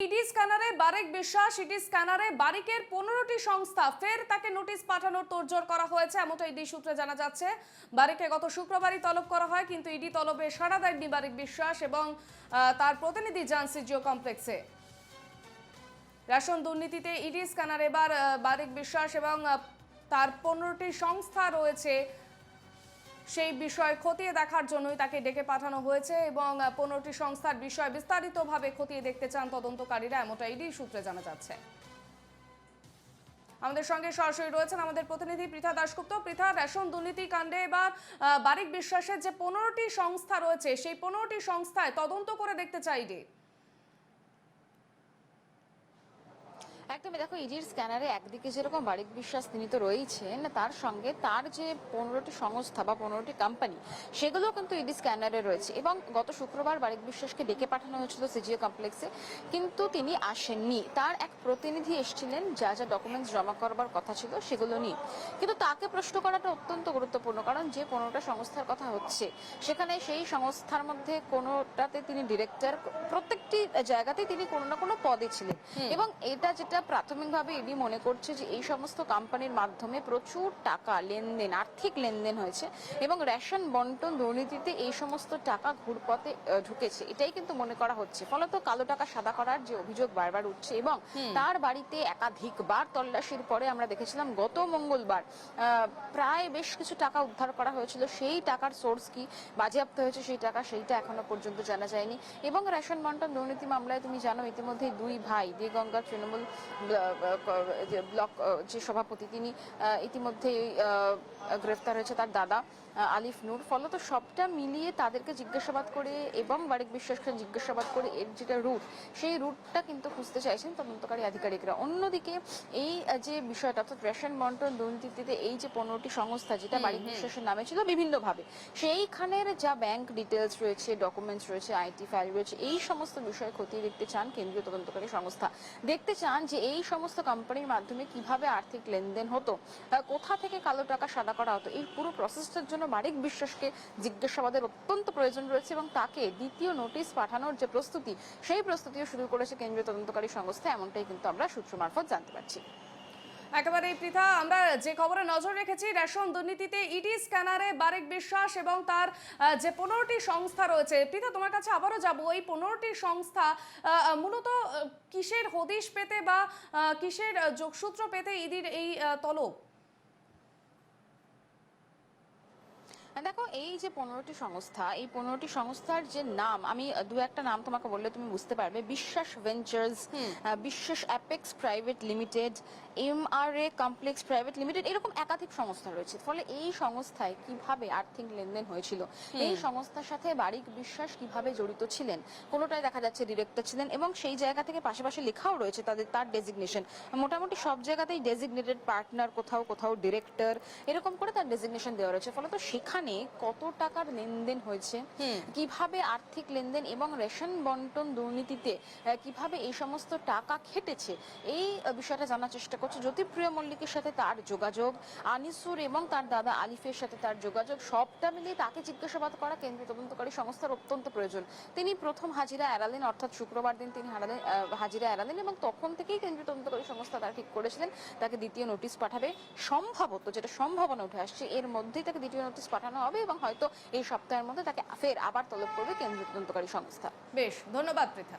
ED স্ক্যানারে বারেক বিশ্বাস, ED স্ক্যানারে বারিকের 15টি সংস্থা ফের তাকে নোটিশ পাঠানোর তোড়জোড় করা হয়েছে, এমনটা ইডি সূত্রে জানা যাচ্ছে। বারিককে গত শুক্রবারই তলব করা হয়, কিন্তু ইডি তলবে সাড়া দেয়নি বারেক বিশ্বাস এবং তার প্রতিনিধি যান সিজিও কমপ্লেক্সে। রেশন দুর্নীতিতে ইডি স্ক্যানারে এবার বারেক বিশ্বাস এবং তার 15টি সংস্থা রয়েছে, সেই বিষয় খতিয়ে দেখার জন্যই তাকে ডেকে পাঠানো হয়েছে এবং 15টি সংস্থার বিষয় বিস্তারিতভাবে খতিয়ে দেখতে চান তদন্তকারীরা, এমনটা ইডি সূত্রে জানা যাচ্ছে। আমাদের সঙ্গে সরাসরি রয়েছেন আমাদের প্রতিনিধি পৃথা দাশগুপ্ত। পৃথা, রেশন দুর্নীতি কাণ্ডে এবার বারিক বিশ্বাসের যে 15টি সংস্থা রয়েছে, সেই 15টি সংস্থায় তদন্ত করে দেখতে চাই ইডি। একদমই, দেখো ইডির স্ক্যানারে একদিকে যেরকম বারিক বিশ্বাস তিনি তো রয়েছেন, তার সঙ্গে তার যে 15টি সংস্থা বা 15টি কোম্পানি সেগুলো কিন্তু ইডি স্ক্যানারে রয়েছে। এবং গত শুক্রবার বারিক বিশ্বাসকে ডেকে পাঠানো হয়েছিল সিজিও কমপ্লেক্সে, কিন্তু তিনি আসেননি। তার এক প্রতিনিধি এসেছিলেন যা যা ডকুমেন্টস জমা করবার কথা ছিল সেগুলো নিয়ে। কিন্তু তাকে প্রশ্ন করাটা অত্যন্ত গুরুত্বপূর্ণ, কারণ যে 15টা সংস্থার কথা হচ্ছে সেখানে সেই সংস্থার মধ্যে কোনোটাতে তিনি ডিরেক্টর, প্রত্যেকটি জায়গাতেই তিনি কোনো না কোনো পদে ছিলেন। এবং এটা যেটা প্রাথমিকভাবে ইডি মনে করছে যে এই সমস্ত কোম্পানির মাধ্যমে প্রচুর টাকা লেনদেন, আর্থিক লেনদেন হয়েছে এবং রেশন বন্টন দুর্নীতিতে এই সমস্ত টাকা ঘুরপথে ঢুকেছে, এটাই কিন্তু মনে করা হচ্ছে। ফলত কালো টাকা সাদা করার যে অভিযোগ বারবার উঠছে এবং তার বাড়িতে একাধিকবার তল্লাশির পরে আমরা দেখেছিলাম গত মঙ্গলবার প্রায় বেশ কিছু টাকা উদ্ধার করা হয়েছিল। সেই টাকার সোর্স কি, বাজেয়াপ্ত হয়েছে সেই টাকা, সেইটা এখনো পর্যন্ত জানা যায়নি। এবং রেশন বন্টন দুর্নীতি মামলায় তুমি জানো ইতিমধ্যে দুই ভাই, দেগঙ্গা তৃণমূল ব্লক যে সভাপতি, তিনি ইতিমধ্যেই গ্রেফতার হয়েছে, তার দাদা আলিফ নূর। ফলত সবটা মিলিয়ে তাদেরকে জিজ্ঞাসাবাদ করে এবং বারিক বিশ্বাসকে জিজ্ঞাসাবাদ করে এর যেটা রুট, সেই রুটটা কিন্তু খুঁজতে চাইছেন তদন্তকারী আধিকারিকরা। অন্যদিকে এই যে বিষয়টা, অর্থাৎ রেশন বন্টন দুর্নীতিতে এই যে 15টি সংস্থা যেটা বারিক বিশ্বাসের নামে ছিল বিভিন্নভাবে, সেইখানের যা ব্যাংক ডিটেলস রয়েছে, ডকুমেন্টস রয়েছে, আইটি ফাইল রয়েছে, এই সমস্ত বিষয় খতিয়ে দেখতে চান কেন্দ্রীয় তদন্তকারী সংস্থা। দেখতে চান যে এই সমস্ত কোম্পানির মাধ্যমে কিভাবে আর্থিক লেনদেন হতো, কোথা থেকে কালো টাকা সাদা করা হতো। এই পুরো প্রসেসটার জন্য বারিক বিশ্বাসকে জিজ্ঞাসাবাদের অত্যন্ত প্রয়োজন রয়েছে এবং তাকে দ্বিতীয় নোটিশ পাঠানোর যে প্রস্তুতি, সেই প্রস্তুতিও শুরু করেছে কেন্দ্রীয় তদন্তকারী সংস্থা, এমনটাই কিন্তু আমরা সূত্র মারফত জানতে পারছি। একেবারেই পৃথা, আমরা যে খবরে নজর রেখেছি, রেশন দুর্নীতিতে ইডি স্ক্যানারে বারেক বিশ্বাস এবং তার যে 15টি সংস্থা রয়েছে। পৃথা, তোমার কাছে আবারও যাবো, এই 15টি সংস্থা মূলত কিসের হদিশ পেতে বা কিসের যোগসূত্র পেতে ইডির এই তলব? দেখো, এই যে 15টি সংস্থা, এই 15টি সংস্থার যে নাম, আমি দু একটা নাম তোমাকে বললে তুমি বুঝতে পারবে। বিশ্বাস ভেঞ্চার্স, বিশ্বাস apex private limited, MRA complex private limited, এরকম একাধিক সংস্থা রয়েছে। ফলে এই সংস্থায় কিভাবে আর্থিক লেনদেন হয়েছিল, এই সংস্থার সাথে বারিক বিশ্বাস কিভাবে জড়িত ছিলেন, কোনোটাই দেখা যাচ্ছে ডিরেক্টর ছিলেন এবং সেই জায়গা থেকে পাশাপাশি লেখাও রয়েছে তার ডেজিগনেশন। মোটামুটি সব জায়গাতেই ডেজিগনেটেড পার্টনার, কোথাও কোথাও ডিরেক্টর, এরকম করে তার ডেজিগনেশন দেওয়া রয়েছে। ফলে তো সেখানে কত টাকার লেনদেন হয়েছে, কিভাবে আর্থিক লেনদেন এবং রেশন বন্টন দুর্নীতিতে কিভাবে এই সমস্ত টাকা খেটেছে, এই বিষয়টা জানার চেষ্টা করছে। জ্যোতিপ্রিয় মল্লিকের সাথে তার যোগাযোগ, আনিসুর এবং তার দাদা আলিফের সাথে তার যোগাযোগ, সবটা মিলিয়ে তাকে জিজ্ঞাসাবাদ করা কেন্দ্রীয় তদন্তকারী সংস্থার অত্যন্ত প্রয়োজন। তিনি প্রথম হাজিরা এড়ালেন, অর্থাৎ শুক্রবার দিন তিনি হাজিরা এড়ালেন এবং তখন থেকেই কেন্দ্রীয় তদন্তকারী সংস্থা তারা ঠিক করেছিলেন তাকে দ্বিতীয় নোটিশ পাঠাবে। সম্ভবত, যেটা সম্ভাবনা উঠে আসছে, এর মধ্যেই তাকে দ্বিতীয় নোটিশ পাঠানো হবে এবং হয়তো এই সপ্তাহের মধ্যে তাকে ফের আবার তলব করবে কেন্দ্রীয় তদন্তকারী সংস্থা। বেশ, ধন্যবাদ পৃথা।